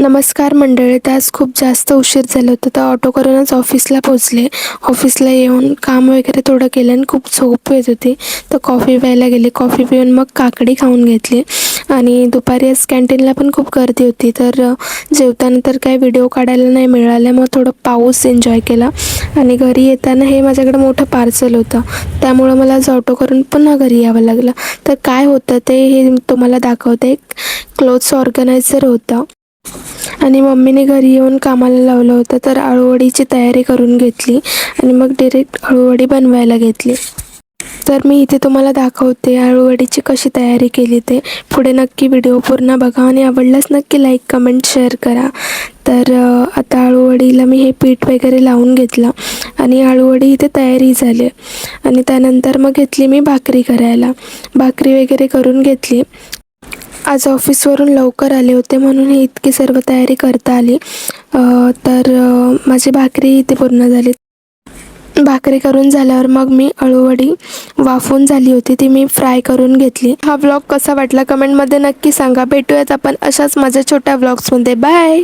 नमस्कार मंडळी. तर आज खूप जास्त उशीर झाला होता, तर ऑटो करूनच ऑफिसला पोचले. ऑफिसला येऊन काम वगैरे थोडं केलं आणि खूप झोप येत होती, तर कॉफी प्यायला गेले. कॉफी पिऊन मग काकडी खाऊन घेतली. आणि दुपारी आज कॅन्टीनला पण खूप गर्दी होती, तर जेवताना तर काही व्हिडिओ काढायला नाही मिळाले. मग थोडं पाऊस एन्जॉय केला. आणि घरी येताना हे माझ्याकडे मोठं पार्सल होतं, त्यामुळं मला आज ऑटो करून पुन्हा घरी यावं लागलं. तर काय होतं ते हे तुम्हाला दाखवते. क्लोथ्स ऑर्गनायझर होतं आणि मम्मीने घरी येऊन कामाला लावलं होतं, तर अळूवडीची तयारी करून घेतली आणि मग डिरेक्ट अळूवडी बनवायला घेतली. तर मी इथे तुम्हाला दाखवते अळूवडीची कशी तयारी केली ते. पुढे नक्की व्हिडिओ पूर्ण बघा आणि आवडल्यास नक्की लाईक कमेंट शेअर करा. तर आता अळूवडीला मी हे पीठ वगैरे लावून घेतलं आणि अळूवडी इथे तयारी झाली. आणि त्यानंतर मग घेतली मी भाकरी करायला. भाकरी वगैरे करून घेतली. आज ऑफिसवरून लवकर आले होते म्हणून ही इतकी सर्व तयारी करता आली. तर माझी भाकरी इथे पूर्ण झाली. भाकरी करून झाल्यावर मग मी अळूवडी वाफवून झाली होती ती मी फ्राय करून घेतली. हा व्लॉग कसा वाटला कमेंटमध्ये नक्की सांगा. भेटूयात आपण अशाच माझ्या छोट्या व्लॉग्समध्ये. बाय.